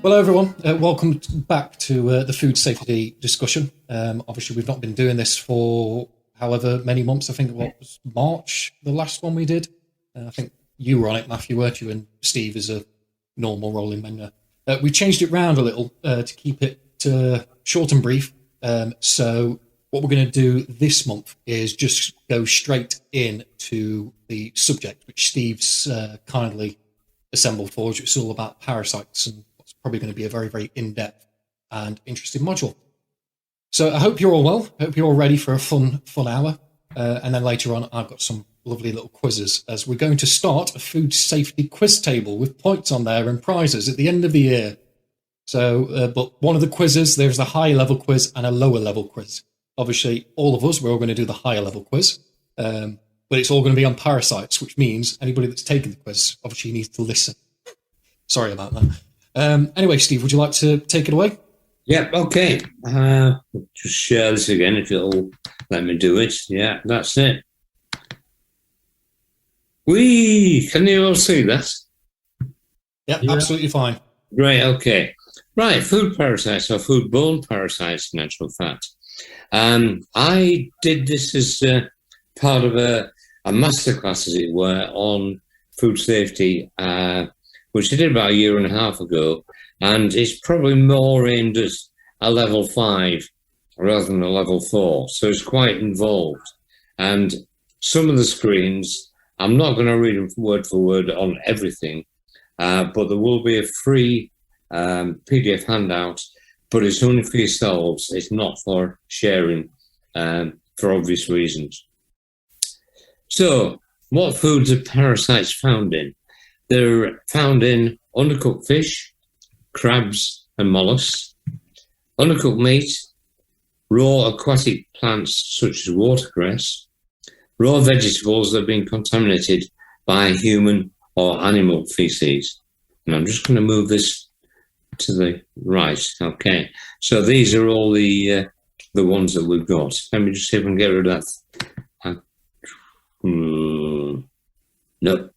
Hello, everyone. Welcome back to the food safety discussion. Obviously, we've not been doing this for however many months. I think what was March, the last one we did. I think you were on it, Matthew, weren't you? And Steve is a normal rolling member. We changed it round a little to keep it short and brief. So what we're going to do this month is just go straight into the subject, which Steve's kindly assembled for us. It's all about parasites, and what's probably going to be a very, very in-depth and interesting module. So I hope you're all well. I hope you're all ready for a fun hour. And then later on, I've got some lovely little quizzes, as we're going to start a food safety quiz table with points on there and prizes at the end of the year. So, but one of the quizzes, there's a high level quiz and a lower level quiz. Obviously, all of us, we're all going to do the higher level quiz. But it's all going to be on parasites, which means anybody that's taken the quiz obviously needs to listen. Sorry about that. Anyway, Steve, would you like to take it away? Yeah, okay. Just share this again if it'll let me do it. Yeah, that's it. Can you all see that? Yep, yeah, absolutely fine. Great, okay. Right, food parasites or foodborne parasites, in actual fact. I did this as part of a masterclass, as it were, on food safety, which I did about a year and a half ago, and it's probably more aimed at a level 5 rather than a level 4, so it's quite involved. And some of the screens, I'm not going to read them word for word on everything, but there will be a free PDF handout, but it's only for yourselves. It's not for sharing, for obvious reasons. So, what foods are parasites found in? They're found in undercooked fish, crabs and mollusks, undercooked meat, raw aquatic plants such as watercress, raw vegetables that have been contaminated by human or animal feces. And I'm just going to move this to the right. Okay, so these are all the ones that we've got. Let me just see if I can get rid of that. No.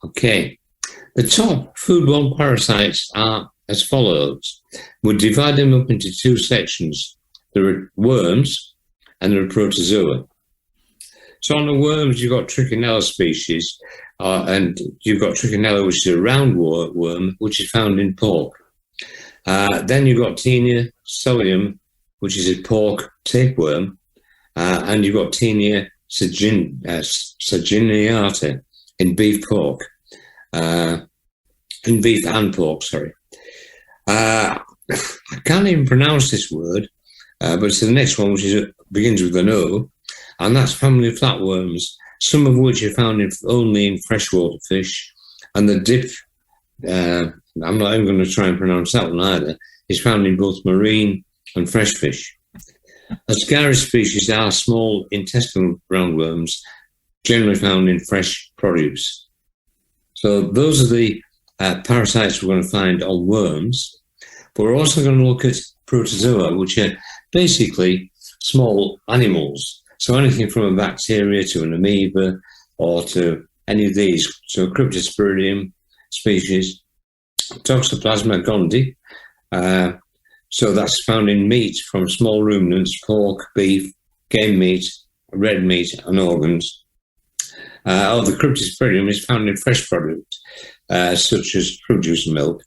Okay. The top foodborne parasites are as follows. We'll divide them up into two sections. There are worms and there are protozoa. So on the worms, you've got Trichinella species, and you've got Trichinella, which is a round worm, which is found in pork. Then you've got Taenia solium, which is a pork tapeworm, and you've got Taenia saginiata in beef and pork, sorry. I can't even pronounce this word, but it's the next one, which begins with an O, and that's family of flatworms, some of which are found only in freshwater fish, and the dip, I'm not even going to try and pronounce that one either, is found in both marine and fresh fish. Ascaris species are small intestinal roundworms, generally found in fresh produce. So those are the parasites we're going to find on worms, but we're also going to look at protozoa, which are basically small animals. So anything from a bacteria to an amoeba or to any of these. So Cryptosporidium species, Toxoplasma gondii. So that's found in meat from small ruminants, pork, beef, game meat, red meat, and organs. The Cryptosporidium is found in fresh product, such as produce and milk.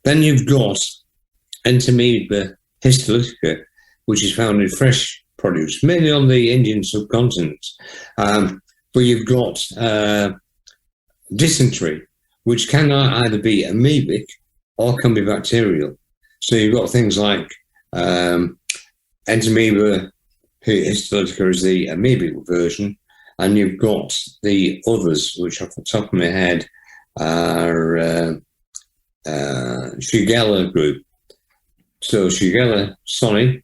Then you've got Entamoeba histolytica, which is found in fresh produce, mainly on the Indian subcontinent. But you've got dysentery, which can either be amoebic or can be bacterial. So you've got things like Entamoeba histolytica is the amoebic version, and you've got the others, which off the top of my head are Shigella group. So Shigella soni,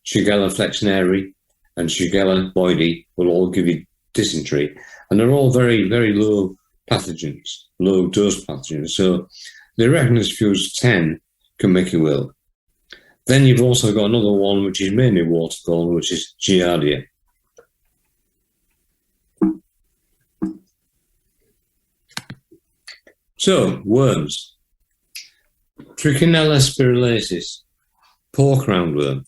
Shigella flexneri, and Shigella boydii will all give you dysentery. And they're all very, very low pathogens, low dose pathogens. So they reckon as few as 10 can make you ill. Then you've also got another one, which is mainly waterborne, which is Giardia. So, worms. Trichinella spirulensis, pork roundworm.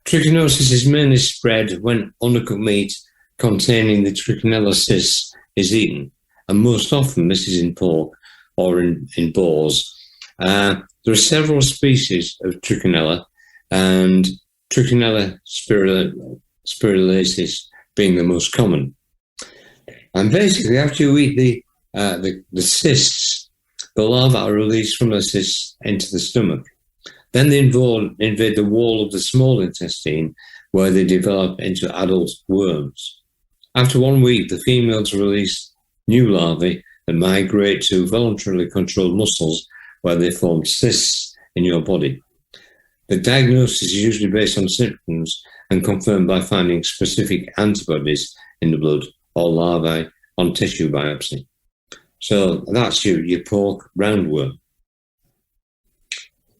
Trichinosis is mainly spread when undercooked meat containing the trichinella cyst is eaten, and most often this is in pork or in boars. There are several species of trichinella, and Trichinella spirulensis being the most common. And basically, after you eat the cysts, the larvae are released from the cysts into the stomach. Then they invade the wall of the small intestine, where they develop into adult worms. After 1 week, the females release new larvae and migrate to voluntarily controlled muscles, where they form cysts in your body. The diagnosis is usually based on symptoms and confirmed by finding specific antibodies in the blood or larvae on tissue biopsy. So that's your pork roundworm.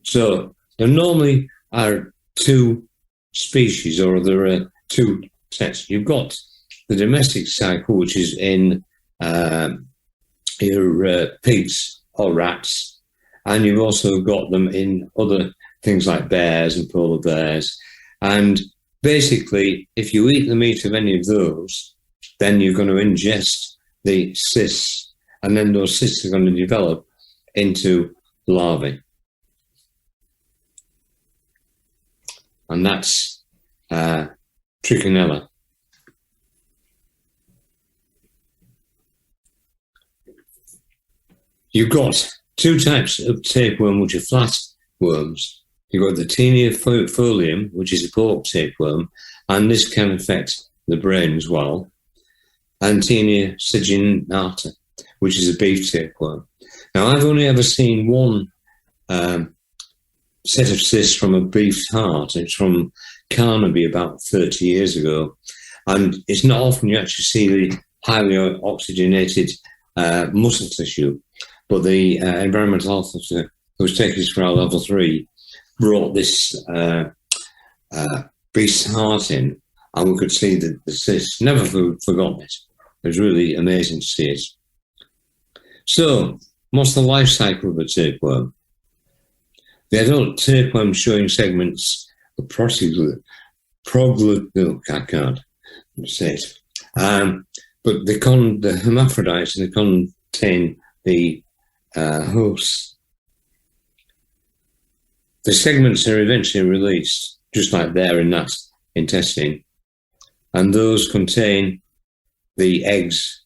So there normally are two species, or there are two sets. You've got the domestic cycle, which is in your pigs or rats, and you've also got them in other things like bears and polar bears. And basically, if you eat the meat of any of those, then you're going to ingest the cysts, and then those cysts are going to develop into larvae. And that's trichinella. You've got two types of tapeworm, which are flat worms. You've got the Taenia folium, which is a pork tapeworm, and this can affect the brain as well, and Taenia saginata, which is a beef tapeworm. Now, I've only ever seen one set of cysts from a beef's heart. It's from Carnaby about 30 years ago, and it's not often you actually see the highly oxygenated muscle tissue, but the environmental health officer who was taking us for our level 3 brought this beast's heart in, and we could see the cyst. Never forgotten it. It was really amazing to see it. So, what's the life cycle of a tapeworm? The adult tapeworm showing segments of I can't say it. But the hermaphrodites, and they contain the hosts. The segments are eventually released, just like there in that intestine, and those contain the eggs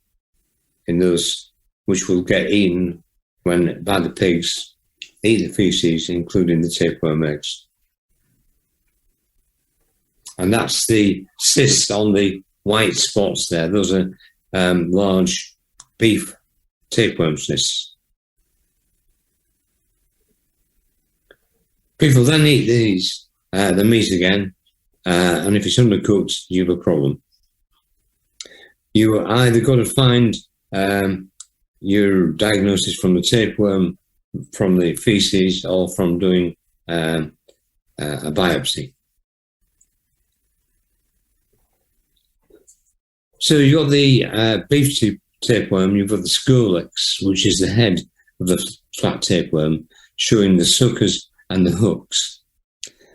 in those, which will get eaten by the pigs, eat the feces, including the tapeworm eggs. And that's the cysts on the white spots there. Those are large beef tapeworm cysts. People then eat the meat again, and if it's undercooked, you have a problem. You are either got to find your diagnosis from the tapeworm, from the feces, or from doing a biopsy. So you've got the beef tapeworm, you've got the scolex, which is the head of the flat tapeworm, showing the suckers and the hooks.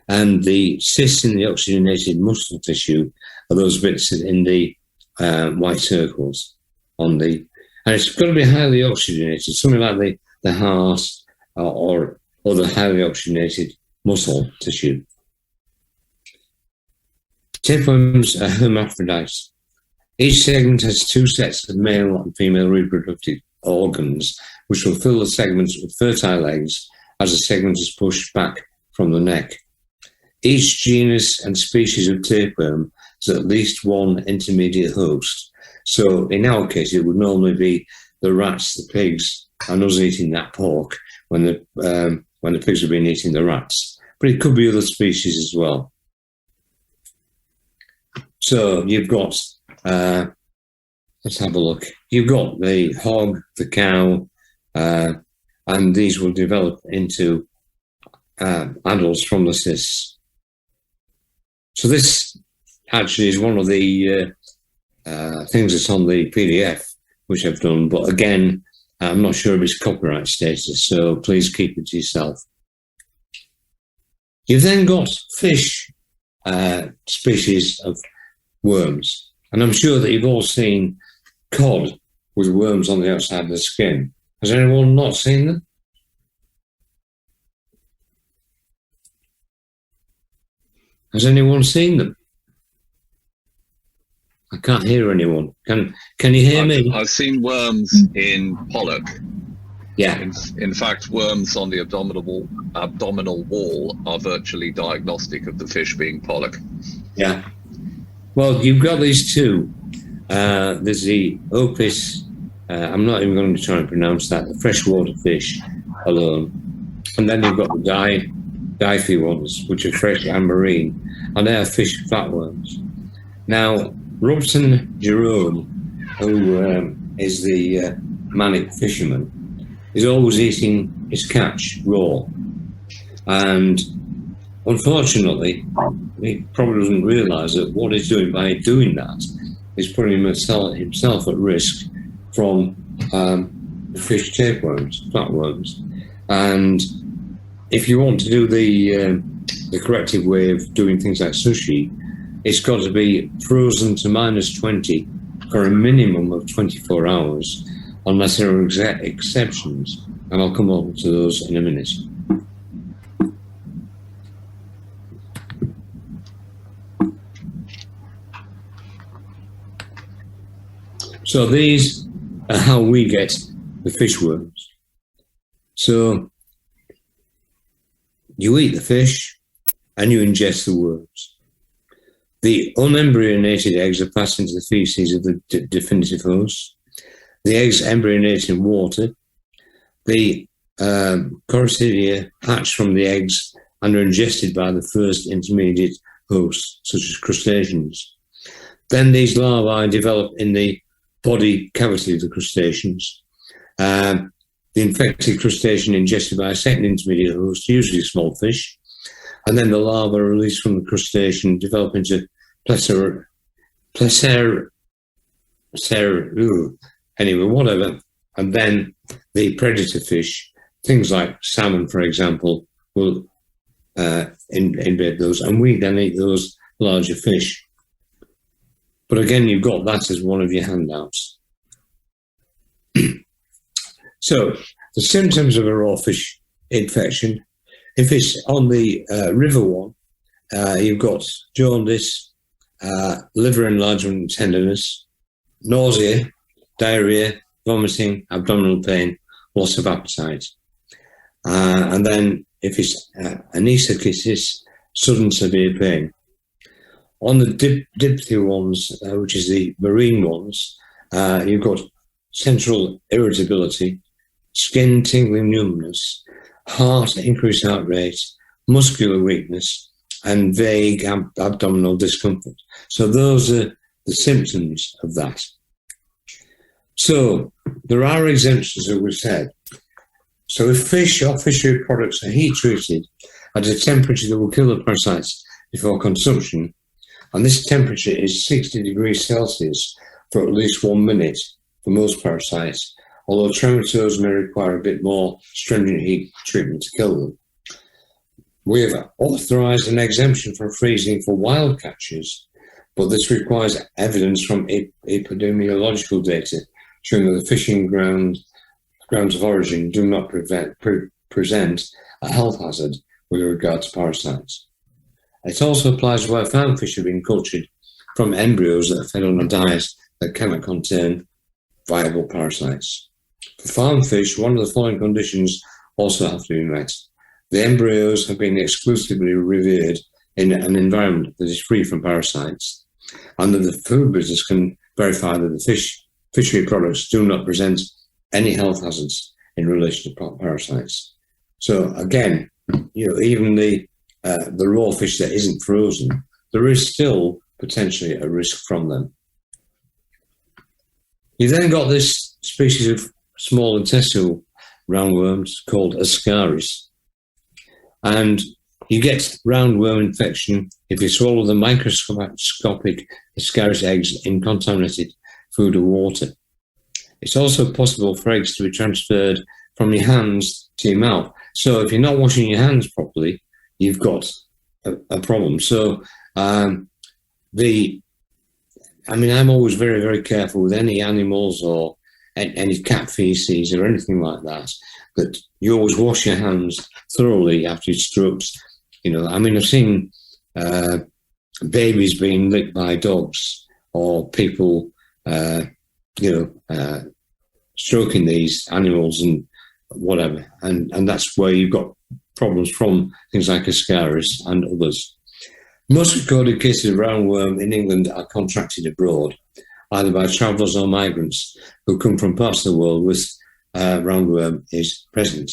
And the cysts in the oxygenated muscle tissue are those bits in the white circles on the, and it's got to be highly oxygenated, something like the heart or other highly oxygenated muscle tissue. Tapeworms are hermaphrodites. Each segment has two sets of male and female reproductive organs, which will fill the segments with fertile eggs as the segment is pushed back from the neck. Each genus and species of tapeworm has at least one intermediate host. So in our case, it would normally be the rats, the pigs, and us eating that pork when the pigs have been eating the rats. But it could be other species as well. So you've got, let's have a look. You've got the hog, the cow, and these will develop into adults from the cysts. So this actually is one of the things that's on the PDF, which I've done. But again, I'm not sure of its copyright status, so please keep it to yourself. You've then got fish species of worms, and I'm sure that you've all seen cod with worms on the outside of the skin. Has anyone not seen them? Has anyone seen them? I can't hear anyone. Can you hear me? I've seen worms in pollock. Yeah. In fact, worms on the abdominal wall are virtually diagnostic of the fish being pollock. Yeah. Well, you've got these two. There's the opis, I'm not even going to try and pronounce that, the freshwater fish alone. And then you've got the Diffie ones, which are fresh and marine, and they are fish flatworms. Now, Robson Jerome, who is the manic fisherman, is always eating his catch raw. And unfortunately, he probably doesn't realise that what he's doing by doing that is putting himself at risk from fish tapeworms, flatworms. And if you want to do the corrective way of doing things like sushi, it's got to be frozen to -20 for a minimum of 24 hours, unless there are exceptions. And I'll come on to those in a minute. So these are how we get the fish worms. So you eat the fish and you ingest the worms. The unembryonated eggs are passed into the feces of the definitive host. The eggs embryonate in water. The choroidia hatch from the eggs and are ingested by the first intermediate hosts, such as crustaceans. Then these larvae develop in the body cavity of the crustaceans. The infected crustacean ingested by a second intermediate host, usually small fish, and then the larvae are released from the crustacean, develop into anyway, whatever. And then the predator fish, things like salmon, for example, will invade those, and we then eat those larger fish. But again, you've got that as one of your handouts. So, the symptoms of a raw fish infection, if it's on the river one, you've got jaundice, liver enlargement and tenderness, nausea, diarrhea, vomiting, abdominal pain, loss of appetite. And then if it's anesthesis, sudden severe pain. On the dipthy ones, which is the marine ones, you've got central irritability, skin tingling numbness, increased heart rate, muscular weakness, and vague abdominal discomfort. So those are the symptoms of that. So there are exemptions, as we've said. So if fish or fishery products are heat treated at a temperature that will kill the parasites before consumption, and this temperature is 60 degrees Celsius for at least 1 minute for most parasites, although trematose may require a bit more stringent heat treatment to kill them. We have authorised an exemption for freezing for wild catches, but this requires evidence from epidemiological data showing that the fishing grounds of origin do not present a health hazard with regard to parasites. It also applies where farm fish have been cultured from embryos that are fed on a diet that cannot contain viable parasites. For farm fish, one of the following conditions also have to be met. The embryos have been exclusively reared in an environment that is free from parasites, and that the food business can verify that the fishery products do not present any health hazards in relation to parasites. So again, even the raw fish that isn't frozen, there is still potentially a risk from them. You've then got this species of small intestinal roundworms called Ascaris. And you get roundworm infection if you swallow the microscopic Ascaris eggs in contaminated food or water. It's also possible for eggs to be transferred from your hands to your mouth. So if you're not washing your hands properly, you've got a problem. So I'm always very, very careful with any animals or any cat feces or anything like that, that you always wash your hands thoroughly after you've stroked. I've seen babies being licked by dogs or people, stroking these animals and whatever. And that's where you've got problems from things like Ascaris and others. Most recorded cases of roundworm in England are contracted abroad, either by travellers or migrants who come from parts of the world with roundworm is present.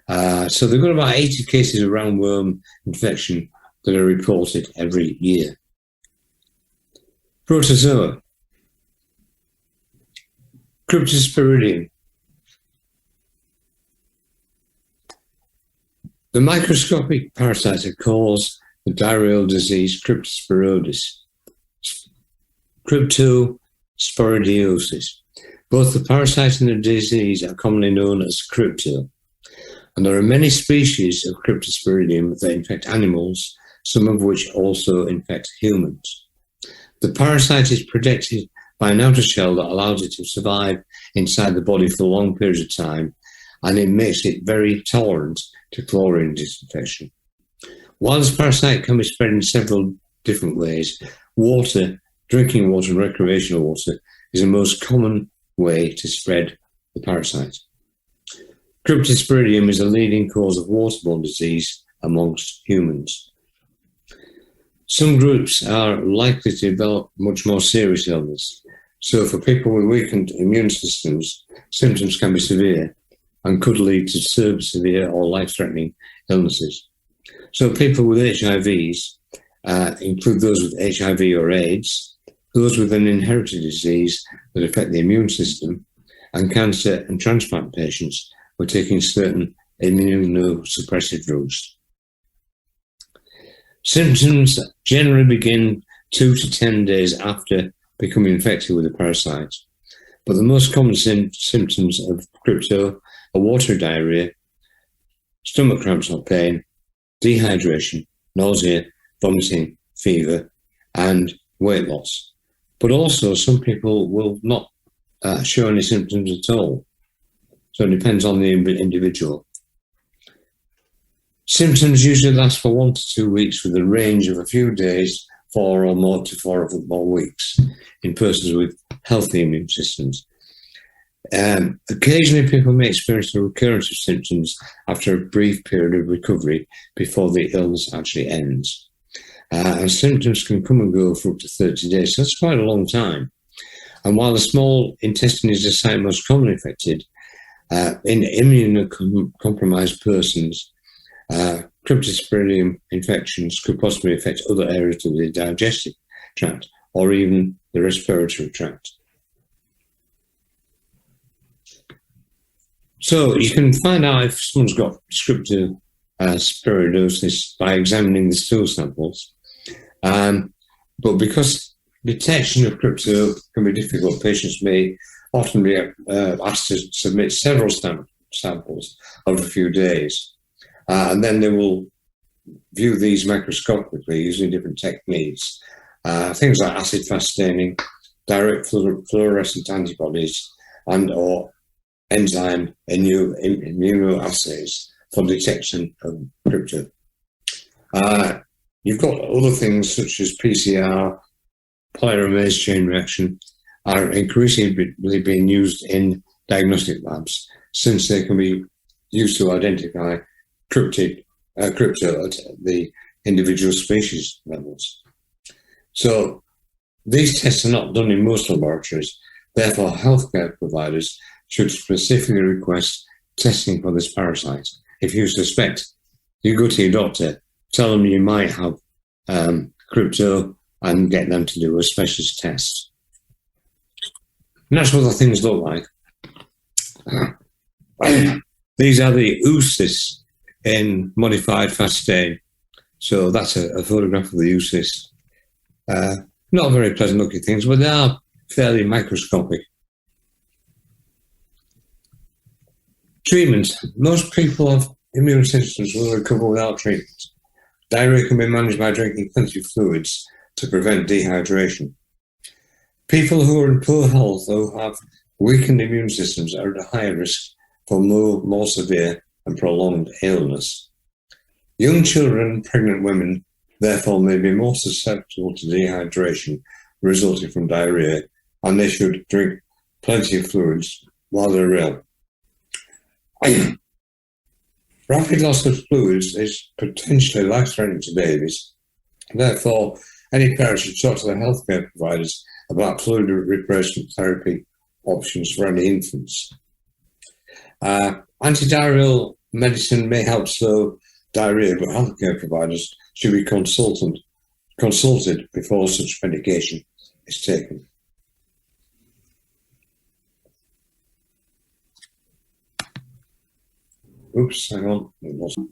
So they've got about 80 cases of roundworm infection that are reported every year. Protozoa. Cryptosporidium. The microscopic parasite that causes the diarrheal disease cryptosporidiosis. Cryptosporidiosis. Both the parasite and the disease are commonly known as crypto, and there are many species of Cryptosporidium that infect animals, some of which also infect humans. The parasite is protected by an outer shell that allows it to survive inside the body for long periods of time, and it makes it very tolerant to chlorine disinfection. While this parasite can be spread in several different ways, water, drinking water and recreational water is the most common way to spread the parasite. Cryptosporidium is a leading cause of waterborne disease amongst humans. Some groups are likely to develop much more serious illness. So for people with weakened immune systems, symptoms can be severe and could lead to severe or life-threatening illnesses. So people with HIVs include those with HIV or AIDS, those with an inherited disease that affect the immune system, and cancer and transplant patients who are taking certain immunosuppressive drugs. Symptoms generally begin 2 to 10 days after becoming infected with the parasite, but the most common symptoms of crypto are watery diarrhea, stomach cramps or pain, dehydration, nausea, vomiting, fever, and weight loss. But also some people will not show any symptoms at all. So it depends on the individual. Symptoms usually last for 1 to 2 weeks with a range of a few days, 4 or more to 4 or more weeks in persons with healthy immune systems. Occasionally people may experience a recurrence of symptoms after a brief period of recovery before the illness actually ends. And symptoms can come and go for up to 30 days, so that's quite a long time. And while the small intestine is the site most commonly affected, in immunocompromised persons, Cryptosporidium infections could possibly affect other areas of the digestive tract or even the respiratory tract. So you can find out if someone's got cryptosporidosis by examining the stool samples. But because detection of crypto can be difficult, patients may often be asked to submit several samples over a few days. And then they will view these microscopically using different techniques. Things like acid-fast staining, direct fluorescent antibodies, and or enzyme immunoassays for detection of crypto. You've got other things such as PCR, polymerase chain reaction, are increasingly being used in diagnostic labs since they can be used to identify crypto at the individual species levels. So these tests are not done in most laboratories. Therefore, healthcare providers should specifically request testing for this parasite. If you suspect, you go to your doctor, tell them you might have crypto and get them to do a specialist test. And that's what the things look like. These are the oocysts in modified fast stain. So that's a photograph of the oocysts. Not very pleasant looking things, but they are fairly microscopic. Treatment. Most people have immune systems will recover without treatment. Diarrhea can be managed by drinking plenty of fluids to prevent dehydration. People who are in poor health or have weakened immune systems are at a higher risk for more severe and prolonged illness. Young children and pregnant women, therefore, may be more susceptible to dehydration resulting from diarrhea, and they should drink plenty of fluids while they're ill. Rapid loss of fluids is potentially life-threatening to babies. Therefore, any parents should talk to their healthcare providers about fluid replacement therapy options for any infants. Antidiarrheal medicine may help slow diarrhea, but healthcare providers should be consulted before such medication is taken. Oops, hang on. It wasn't.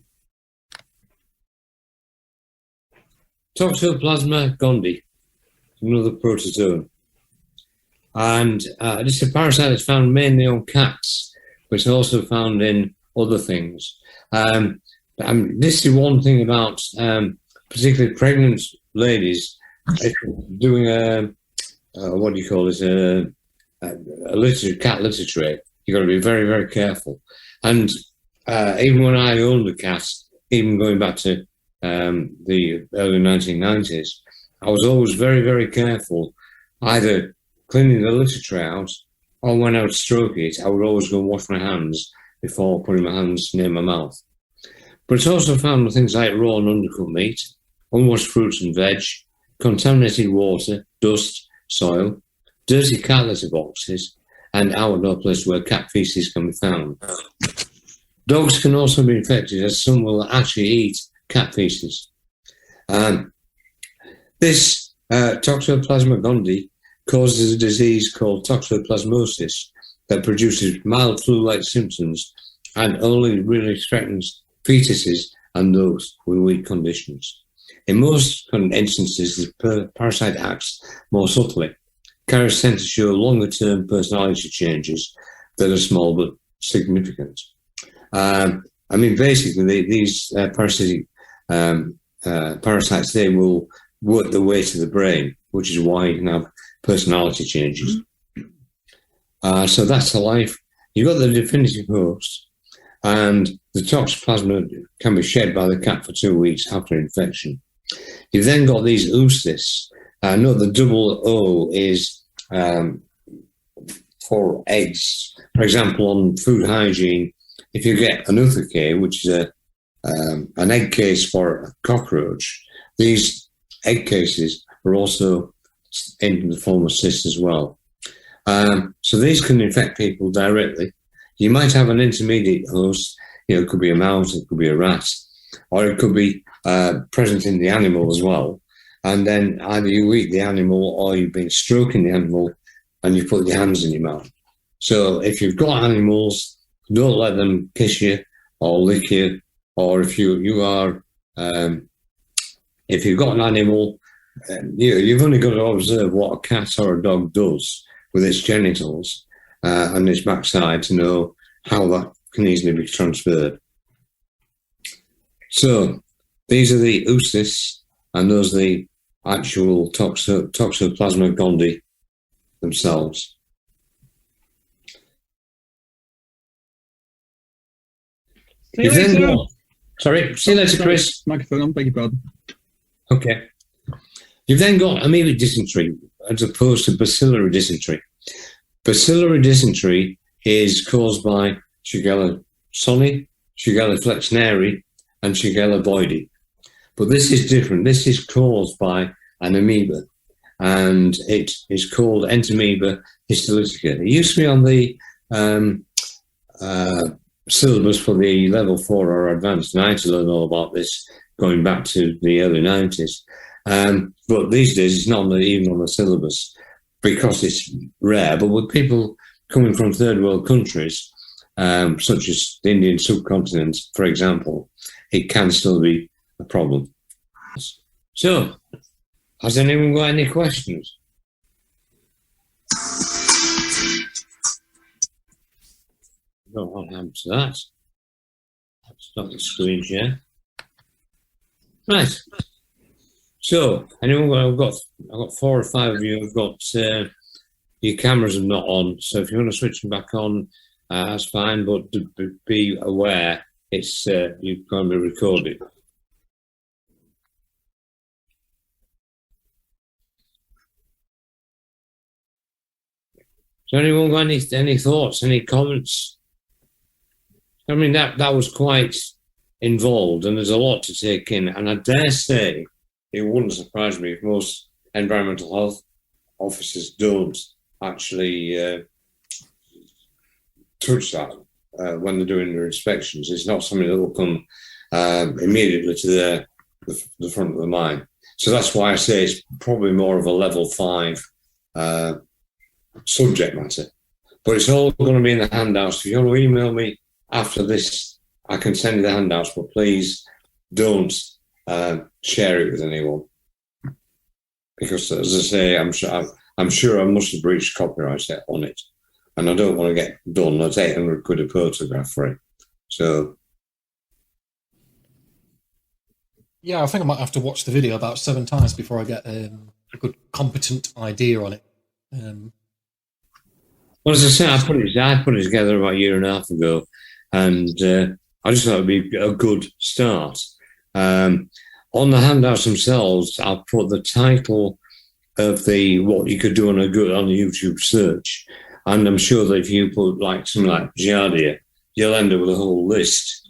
Toxoplasma gondii, another protozoan. And this is a parasite that's found mainly on cats, but it's also found in other things. This is one thing about particularly pregnant ladies doing a cat litter tray. You've got to be very, very careful. And even when I owned a cat, even going back to the early 1990s, I was always very, very careful, either cleaning the litter tray out, or when I would stroke it, I would always go and wash my hands before putting my hands near my mouth. But it's also found with things like raw and undercooked meat, unwashed fruits and veg, contaminated water, dust, soil, dirty cat litter boxes, and outdoor places where cat feces can be found. Dogs can also be infected, as some will actually eat cat feces. This Toxoplasma gondii causes a disease called toxoplasmosis that produces mild flu-like symptoms and only really threatens fetuses and those with weak conditions. In most instances, the parasite acts more subtly. Carriers tend to show longer-term personality changes that are small but significant. Basically, these parasites, they will work their way to the brain, which is why you can have personality changes. So that's the life. You've got the definitive host, and the toxoplasma can be shed by the cat for 2 weeks after infection. You've then got these oocysts. Note the double O is for eggs. For example, on food hygiene, if you get an ootheca, which is an egg case for a cockroach, these egg cases are also in the form of cysts as well. So these can infect people directly. You might have an intermediate host. It could be a mouse, it could be a rat, or it could be present in the animal as well. And then either you eat the animal or you've been stroking the animal and you put your hands in your mouth. So if you've got animals, don't let them kiss you or lick you. Or if you've got an animal, you've only got to observe what a cat or a dog does with its genitals and its backside to know how that can easily be transferred. So these are the oocysts, and those are the actual Toxoplasma gondii themselves. See you later. Sorry, see you later, Chris. Microphone on, beg your pardon. Okay. You've then got amoebic dysentery as opposed to bacillary dysentery. Bacillary dysentery is caused by Shigella sonnei, Shigella flexneri, and Shigella boydii. But this is different. This is caused by an amoeba, and it is called Entamoeba histolytica. It used to be on the syllabus for the level 4 or advanced, and I had to learn all about this going back to the early 90s. But these days it's not even on the syllabus because it's rare. But with people coming from third world countries, such as the Indian subcontinent, for example, it can still be a problem. So, has anyone got any questions? know what happened to that. That's not the screen share. Right. So, anyone? I've got 4 or 5 of you. I've got your cameras are not on. So if you want to switch them back on, that's fine. But be aware, it's you're going to be recorded. So anyone got any thoughts, any comments? I mean, that was quite involved, and there's a lot to take in. And I dare say it wouldn't surprise me if most environmental health officers don't actually touch that when they're doing their inspections. It's not something that will come immediately to the front of the mind. So that's why I say it's probably more of a level 5 subject matter. But it's all going to be in the handouts. If you want to email me after this, I can send you the handouts, but please don't share it with anyone. Because, as I say, I'm sure I must have breached copyright on it. And I don't want to get done. That's 800 quid a photograph for it. So... Yeah, I think I might have to watch the video about 7 times before I get a good, competent idea on it. Well, as I say, I put it together about a year and a half ago, and I just thought it would be a good start. On the handouts themselves, I'll put the title of what you could do on a YouTube search, and I'm sure that if you put something like Giardia, you'll end up with a whole list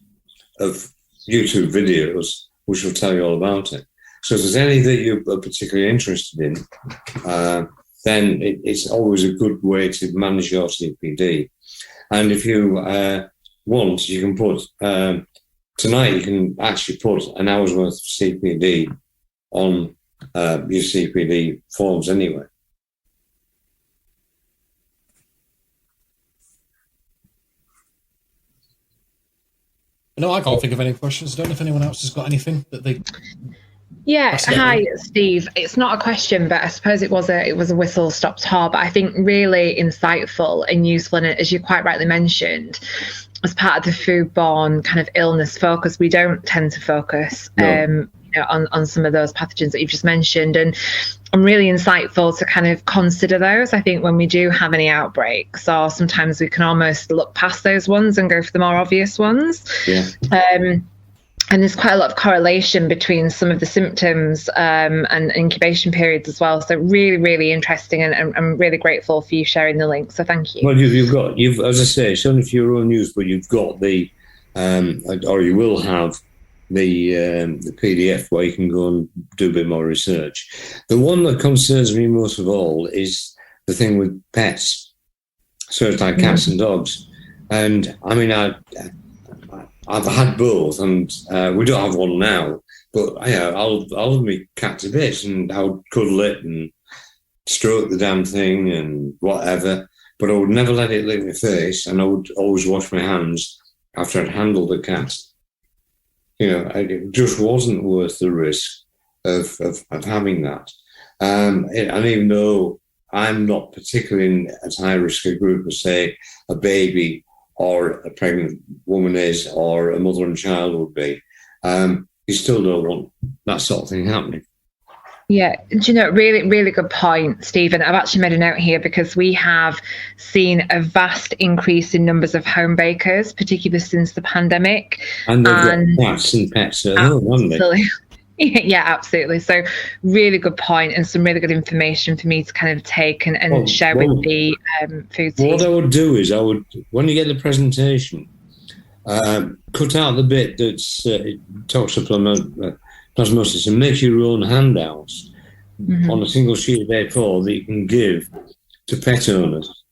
of YouTube videos which will tell you all about it. So if there's any that you're particularly interested in, then it's always a good way to manage your CPD. And if you want, you can put, tonight you can actually put an hour's worth of CPD on your CPD forms anyway. No, I can't think of any questions. I don't know if anyone else has got anything that they... Yeah, hi, Steve. It's not a question, but I suppose it was a whistle-stop tour, but I think really insightful and useful. And as you quite rightly mentioned, as part of the foodborne kind of illness focus, we don't tend to focus on some of those pathogens that you've just mentioned. And really insightful to kind of consider those. I think when we do have any outbreaks, or sometimes we can almost look past those ones and go for the more obvious ones. Yeah. And there's quite a lot of correlation between some of the symptoms and incubation periods as well. So really, really interesting, and I'm really grateful for you sharing the link. So thank you. Well, you've as I say, it's only for your own use, but you've got the, or you will have the PDF where you can go and do a bit more research. The one that concerns me most of all is the thing with pets. So it's like cats and dogs. And I mean, I've had both, and we don't have one now. But I'll love my cat to bits, and I would cuddle it and stroke the damn thing and whatever. But I would never let it lick my face, and I would always wash my hands after I'd handled the cat. It just wasn't worth the risk of having that. And even though I'm not particularly at high risk a group as, say, a baby or a pregnant woman is, or a mother and child would be, you still don't want that sort of thing happening. Yeah, do you know, really, really good point, Stephen. I've actually made a note here because we have seen a vast increase in numbers of home bakers, particularly since the pandemic. And they've got cats and pets at home, haven't they? Yeah, absolutely. So really good point, and some really good information for me to kind of take and share with the food team. What I would do is when you get the presentation, cut out the bit that's toxoplasmosis and make your own handouts on a single sheet of A4 that you can give to pet owners.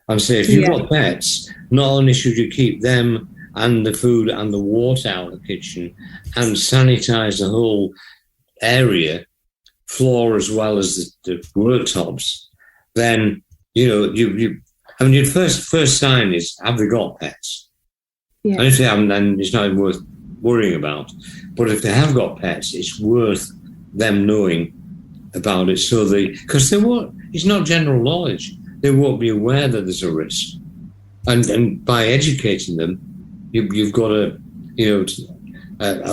And say, if you've got pets, not only should you keep them and the food and the water out of the kitchen and sanitize the whole area, floor as well as the worktops, then, your first sign is, have they got pets? Yeah. And if they haven't, then it's not even worth worrying about. But if they have got pets, it's worth them knowing about it, because it's not general knowledge. They won't be aware that there's a risk. and by educating them, you've got a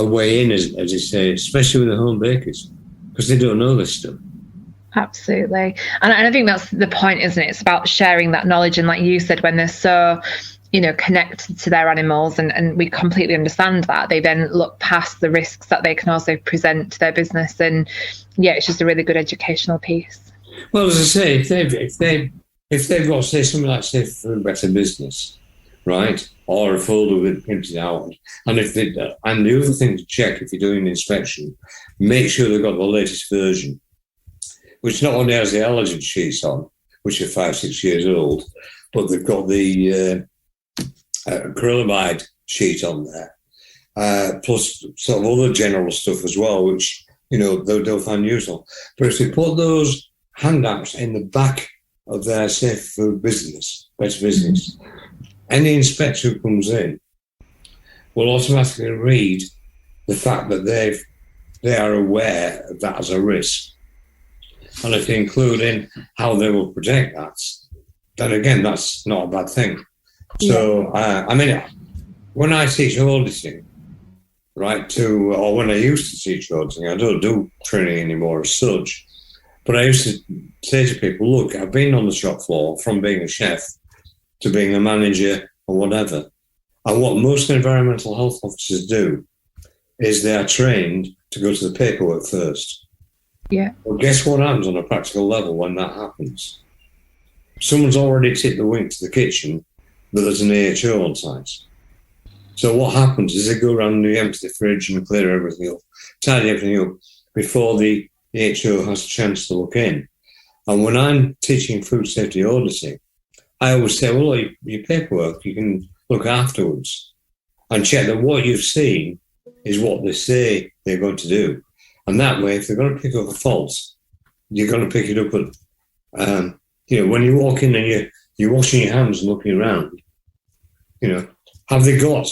way in, as they say, especially with the home bakers, because they don't know this stuff. Absolutely. And I think that's the point, isn't it? It's about sharing that knowledge. And like you said, when they're so, connected to their animals, and we completely understand that, they then look past the risks that they can also present to their business. And yeah, it's just a really good educational piece. Well, as I say, if they've got, say, something like Safe for a Better Business, right, or a folder with printed out, and the other thing to check if you're doing an inspection, make sure they've got the latest version, which not only has the allergen sheets on, which are 5-6 years old, but they've got the acrylamide sheet on there, plus sort of other general stuff as well, which they'll find useful. But if they put those handouts in the back of their Safe for Business, Better Business, any inspector who comes in will automatically read the fact that they are aware of that as a risk. And if they include in how they will protect that, then again, that's not a bad thing. So, when I teach auditing, right, or when I used to teach auditing, I don't do training anymore as such, but I used to say to people, look, I've been on the shop floor from being a chef to being a manager or whatever. And what most environmental health officers do is they are trained to go to the paperwork first. Yeah. Well, guess what happens on a practical level when that happens? Someone's already tipped the wink to the kitchen that there's an AHO on site. So what happens is they go around and they empty the fridge and clear everything up, tidy everything up before the AHO has a chance to look in. And when I'm teaching food safety auditing, I always say, well, your paperwork, you can look afterwards and check that what you've seen is what they say they're going to do. And that way, if they're going to pick up a fault, you're going to pick it up at, when you walk in and you're washing your hands and looking around, have they got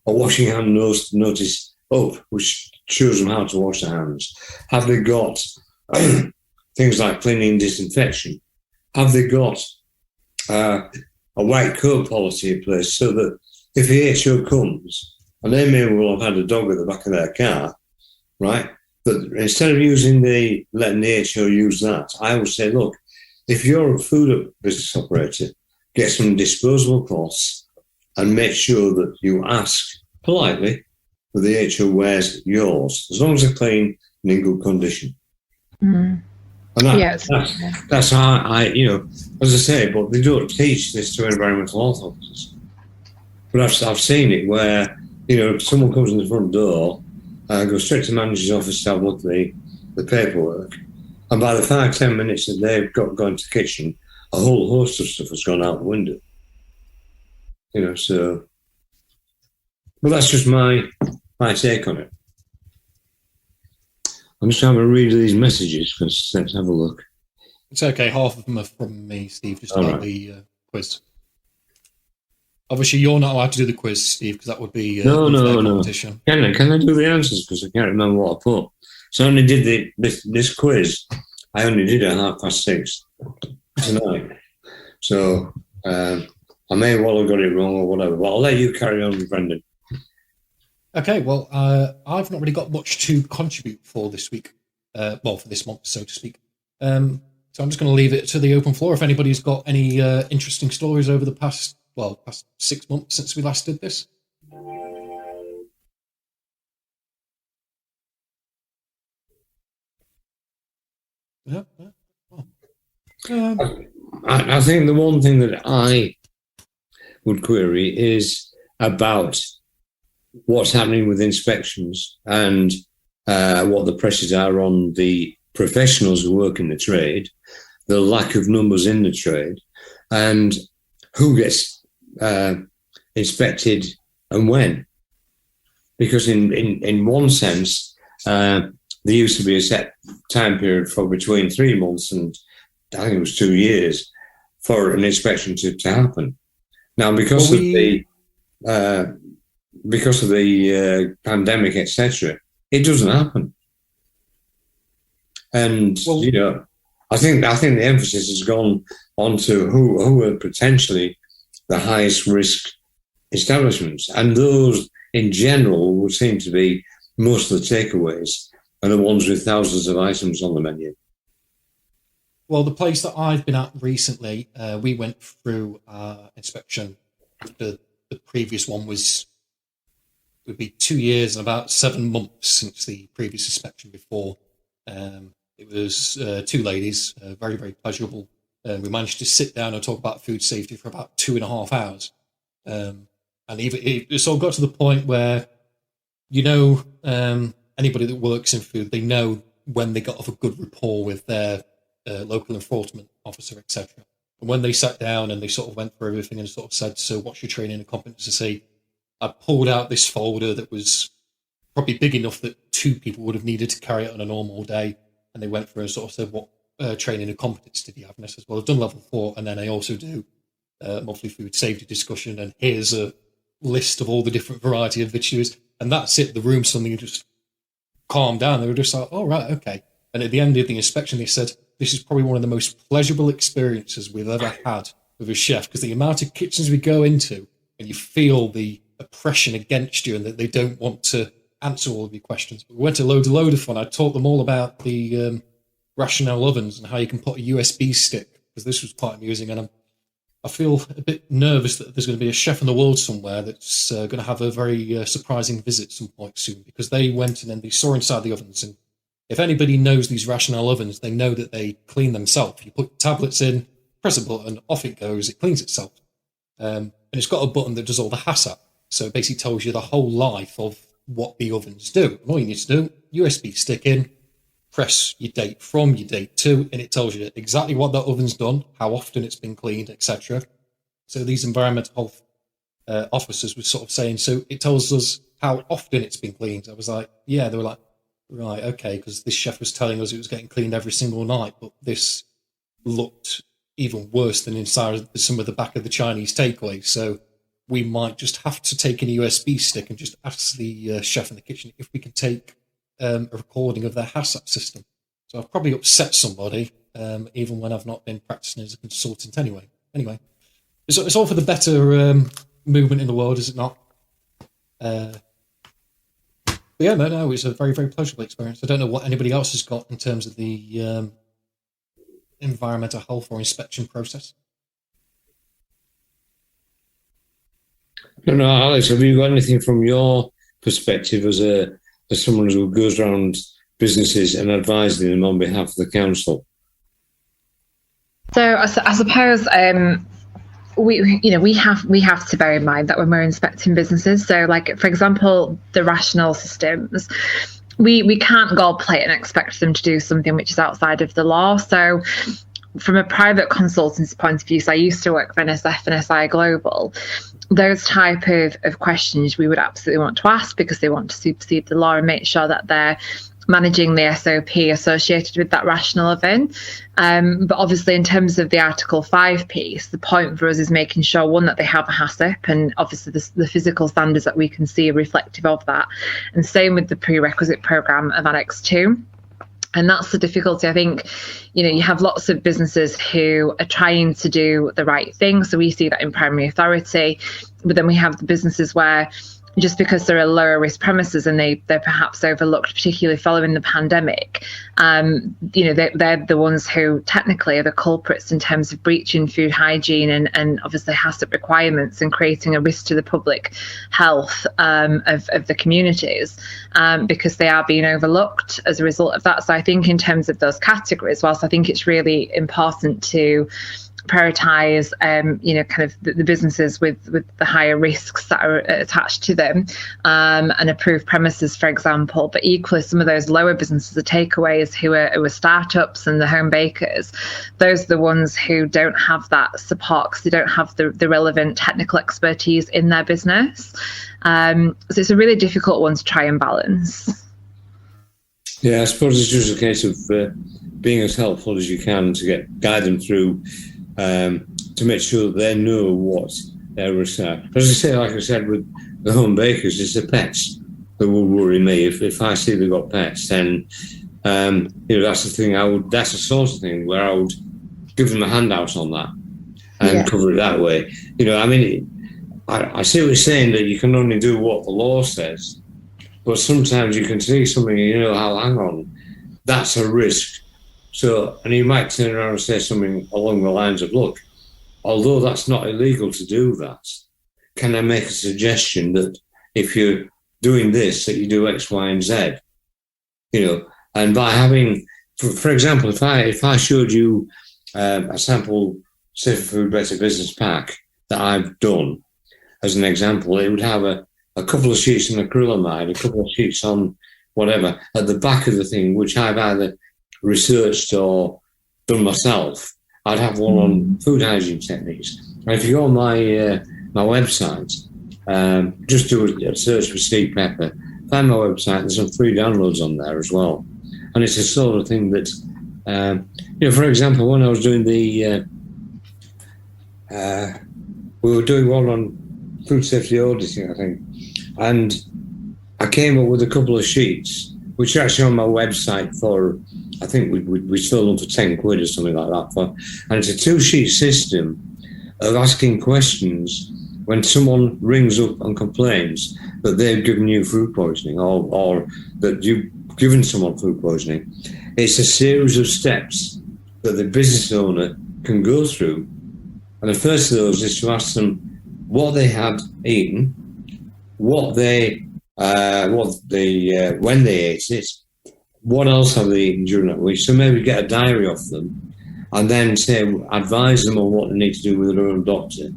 a washing hand notice up, which shows them how to wash their hands? Have they got things like cleaning and disinfection? Have they got a white coat policy in place so that if the HO comes, and they may well have had a dog at the back of their car, right, that instead of letting the HO use that, I would say, look, if you're a food business operator, get some disposable cloths and make sure that you ask politely that the HO wears yours, as long as they're clean and in good condition. Mm. And that's how I, as I say, but they don't teach this to environmental health officers. But I've seen it where, someone comes in the front door, goes straight to the manager's office to have a look at the paperwork, and by the 5-10 minutes that they've gone to the kitchen, a whole host of stuff has gone out the window. So, well, that's just my take on it. I'm just having to read these messages because let's have a look. It's okay. Half of them are from me, Steve, just about the quiz. Obviously, you're not allowed to do the quiz, Steve, because that would be no competition. Can I do the answers? Because I can't remember what I put. So I only did this quiz. I only did it at 6:30 tonight. So I may well have got it wrong or whatever, but I'll let you carry on, Brendan. Okay, well, I've not really got much to contribute for this week, for this month, so to speak. So I'm just going to leave it to the open floor. If anybody's got any interesting stories over the past 6 months since we last did this. Yeah. I think the one thing that I would query is about what's happening with inspections and what the pressures are on the professionals who work in the trade, the lack of numbers in the trade, and who gets inspected and when. Because in one sense, there used to be a set time period for between 3 months and I think it was 2 years for an inspection to happen. Now, because of the pandemic, etc., it doesn't happen. And I think the emphasis has gone on to who are potentially the highest risk establishments. And those, in general, would seem to be most of the takeaways and the ones with thousands of items on the menu. Well, the place that I've been at recently, we went through our inspection after the previous one would be 2 years and about 7 months since the previous inspection before. It was 2 ladies, very, very pleasurable. We managed to sit down and talk about food safety for about 2.5 hours. And even it sort of got to the point where, anybody that works in food, they know when they got off a good rapport with their local enforcement officer, etc. And when they sat down and they sort of went through everything and sort of said, so what's your training and competency? I pulled out this folder that was probably big enough that 2 people would have needed to carry it on a normal day. And they went through and sort of said, what training and competence did you have? And I said, well, I've done level 4. And then I also do monthly food safety discussion. And here's a list of all the different variety of issues. And that's it. The room suddenly just calmed down. They were just like, oh, right, okay. And at the end of the inspection, they said, this is probably one of the most pleasurable experiences we've ever had with a chef, because the amount of kitchens we go into and you feel the oppression against you and that they don't want to answer all of your questions. But we went to load of fun. I taught them all about the rationale ovens and how you can put a USB stick, because this was quite amusing. And I feel a bit nervous that there's going to be a chef in the world somewhere that's going to have a very surprising visit at some point soon, because they went and then they saw inside the ovens. And if anybody knows these rationale ovens, they know that they clean themselves. You put tablets in, press a button, off it goes, it cleans itself. And it's got a button that does all the HACCP. So it basically tells you the whole life of what the ovens do. And all you need to do, USB stick in, press your date from, your date to, and it tells you exactly what that oven's done, how often it's been cleaned, etc. So these environmental health officers were sort of saying, so it tells us how often it's been cleaned. I was like, yeah. They were like, right, okay, because this chef was telling us it was getting cleaned every single night, but this looked even worse than inside some of the back of the Chinese takeaway. So we might just have to take an USB stick and just ask the chef in the kitchen if we can take a recording of their HACCP system. So I've probably upset somebody, even when I've not been practicing as a consultant anyway. Anyway, it's all for the better movement in the world, is it not? But yeah, no, it's a very, very pleasurable experience. I don't know what anybody else has got in terms of the environmental health or inspection process. No, Alex, have you got anything from your perspective as someone who goes around businesses and advising them on behalf of the council? So I suppose we have to bear in mind that when we're inspecting businesses, so like for example the rational systems, we can't gold plate and expect them to do something which is outside of the law. So from a private consultant's point of view, so I used to work for NSF and SI Global, those type of questions we would absolutely want to ask, because they want to supersede the law and make sure that they're managing the SOP associated with that rational oven. But obviously in terms of the Article 5 piece, the point for us is making sure, one, that they have a HACCP, and obviously the physical standards that we can see are reflective of that. And same with the prerequisite programme of Annex 2. And that's the difficulty. I think, you have lots of businesses who are trying to do the right thing. So we see that in primary authority, but then we have the businesses where just because they're a lower risk premises and they're perhaps overlooked, particularly following the pandemic, they're the ones who technically are the culprits in terms of breaching food hygiene and obviously HACCP requirements and creating a risk to the public health of the communities, because they are being overlooked as a result of that. So I think in terms of those categories, whilst I think it's really important to prioritise, kind of the businesses with the higher risks that are attached to them, and approved premises, for example. But equally, some of those lower businesses, the takeaways, who are startups and the home bakers, those are the ones who don't have that support because they don't have the relevant technical expertise in their business. So it's a really difficult one to try and balance. Yeah, I suppose it's just a case of being as helpful as you can to guide them through, to make sure that they know what their risks are. As I say, like I said, with the home bakers, it's the pets that will worry me. If I see they've got pets, then that's the thing. That's the sort of thing where I would give them a handout on that. and cover it that way. You know, I mean, I see what you're saying, that you can only do what the law says, but sometimes you can see something and you know, hang on, that's a risk. So, and you might turn around and say something along the lines of, look, although that's not illegal to do that, can I make a suggestion that if you're doing this, that you do X, Y, and Z? You know, and by having, for example, if I showed you a sample Safer Food, Better Business pack that I've done, as an example, it would have a couple of sheets on acrylamide, a couple of sheets on whatever at the back of the thing, which I've either researched or done myself. I'd have one on food hygiene techniques. And if you go on my my website, just do a search for Steve Pepper, find my website, there's some free downloads on there as well. And it's the sort of thing that, you know, for example, when I was doing we were doing one on food safety auditing, I think, and I came up with a couple of sheets, which are actually on my website for, I think we sold them for 10 quid or something like that. And it's a 2-sheet system of asking questions when someone rings up and complains that they've given you food poisoning or that you've given someone food poisoning. It's a series of steps that the business owner can go through. And the first of those is to ask them what they had eaten, when they ate it, what else have they eaten during that week. So maybe get a diary off them and then advise them on what they need to do with their own doctor,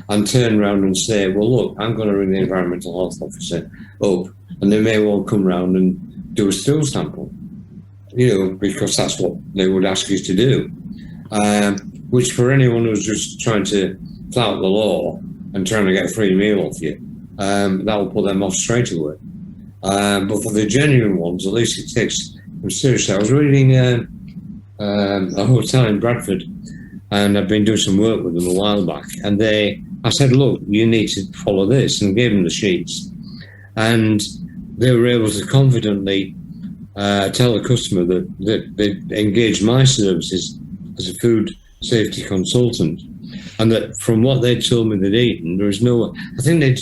and turn around and say, well, look, I'm going to ring the environmental health officer up, and they may well come round and do a stool sample, you know, because that's what they would ask you to do. Which for anyone who's just trying to flout the law and trying to get a free meal off you, that will put them off straight away. But for the genuine ones, at least it takes them seriously. I was reading a hotel in Bradford, and I've been doing some work with them a while back, and I said, look, you need to follow this, and gave them the sheets. And they were able to confidently tell the customer that they engaged my services as a food safety consultant, and that from what they'd told me they'd eaten, there was no, I think they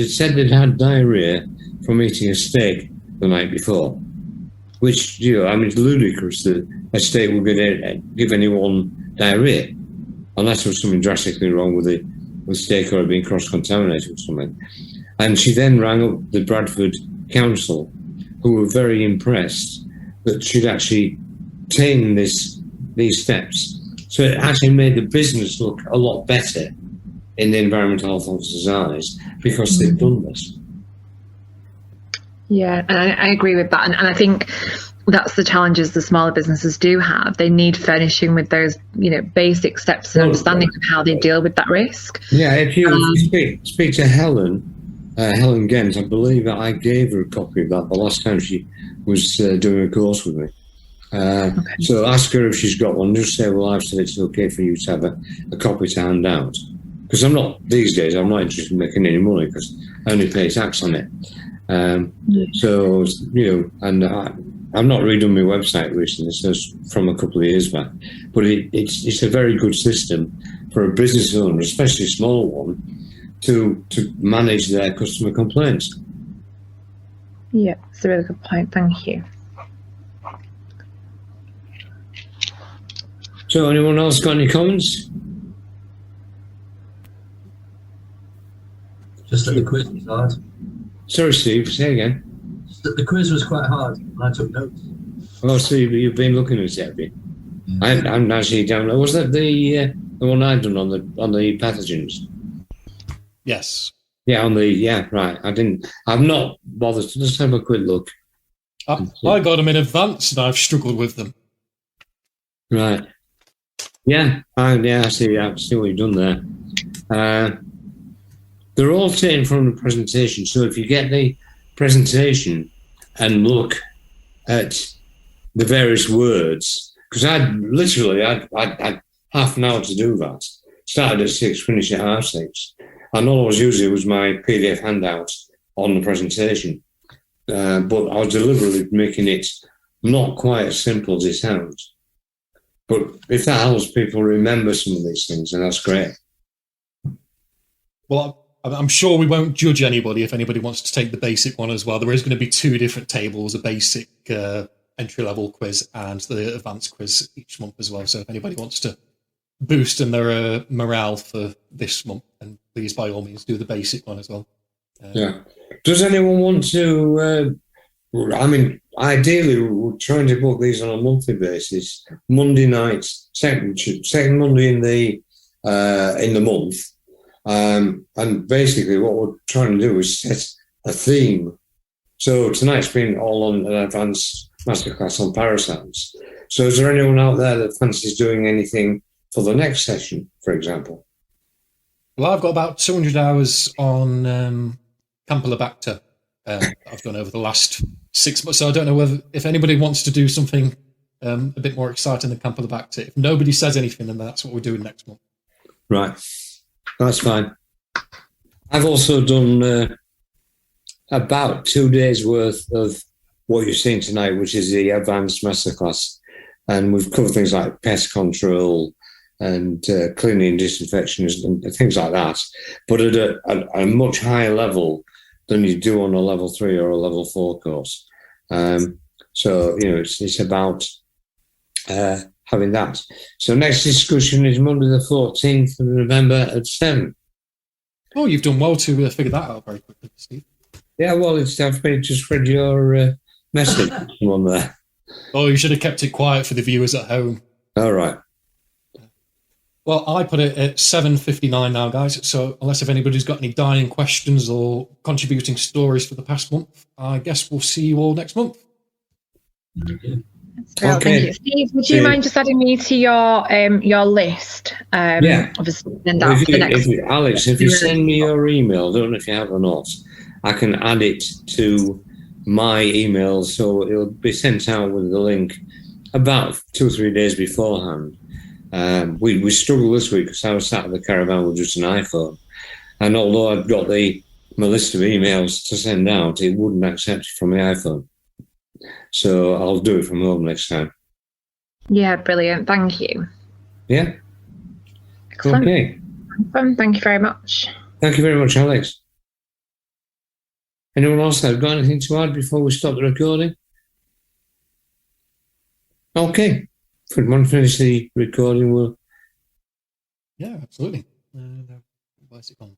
said they'd had diarrhea from eating a steak the night before, which, you know, I mean, it's ludicrous that a steak would give anyone diarrhea unless there was something drastically wrong with the steak or it being cross-contaminated or something. And she then rang up the Bradford Council, who were very impressed that she'd actually taken these steps. So it actually made the business look a lot better in the environmental health officer's eyes because they've done this. Yeah, and I agree with that. And I think that's the challenges the smaller businesses do have. They need furnishing with those, you know, basic steps and understanding of how they deal with that risk. Yeah, if you speak to Helen Gent, I believe that I gave her a copy of that the last time she was doing a course with me. Okay. So ask her if she's got one. Just say, well, I've said it's okay for you to have a copy to hand out. Because these days, I'm not interested in making any money because I only pay tax on it. So, you know, and I've not redone my website recently, so it's from a couple of years back. But it's a very good system for a business owner, especially a small one, to manage their customer complaints. Yeah, that's a really good point. Thank you. So, anyone else got any comments? Just that the quiz was hard. Sorry, Steve, say again. Just that the quiz was quite hard, and I took notes. Oh, so you've been looking at it, have you? Yeah. I'm actually down. Was that the one I'd done on the pathogens? Yes. Yeah, right. I've not bothered to just have a quick look. I got them in advance, and I've struggled with them. Right. Yeah. I see what you've done there. They're all taken from the presentation. So if you get the presentation and look at the various words, because I had half an hour to do that. Started at 6, finished at 6:30. And all I was using was my PDF handout on the presentation. But I was deliberately making it not quite as simple as it sounds. But if that helps people remember some of these things, then that's great. Well, I'm sure we won't judge anybody if anybody wants to take the basic one as well. There is going to be 2 different tables, a basic entry-level quiz and the advanced quiz each month as well. So if anybody wants to boost in their morale for this month, then please, by all means, do the basic one as well. Yeah. Does anyone want to... ideally, we're trying to book these on a monthly basis. Monday night, second Monday in the month. And basically what we're trying to do is set a theme. So tonight's been all on an advanced masterclass on Parasites. So is there anyone out there that fancies doing anything for the next session, for example? Well, I've got about 200 hours on Campylobacter I've done over the last 6 months. So I don't know if anybody wants to do something a bit more exciting than Campylobacter. If nobody says anything, then that's what we're doing next month. Right. That's fine. I've also done about 2 days worth of what you're seeing tonight, which is the advanced masterclass. And we've covered things like pest control and cleaning and disinfection and things like that, but at a much higher level than you do on a level 3 or a level 4 course. So, it's about having that. So next discussion is Monday the 14th of November at 7. Oh, you've done well to figure that out very quickly, Steve. Yeah, well, I've just read your message on there. Oh, you should have kept it quiet for the viewers at home. All right. Well, I put it at 7:59 now, guys. So unless if anybody's got any dying questions or contributing stories for the past month, I guess we'll see you all next month. Okay. Thank you. Steve, would you mind just adding me to your list? Yeah. Obviously, send out for the next. Alex, if you send me your email, I don't know if you have or not, I can add it to my email, so it'll be sent out with the link about 2 or 3 days beforehand. We struggled this week because I was sat at the caravan with just an iPhone, and although I've got my list of emails to send out, it wouldn't accept it from my iPhone. So I'll do it from home next time. Yeah, brilliant. Thank you. Yeah. Excellent. Okay. Thank you very much. Thank you very much, Alex. Anyone else have got anything to add before we stop the recording? Okay. If we want to finish the recording, we'll... Yeah, absolutely. Where's it gone?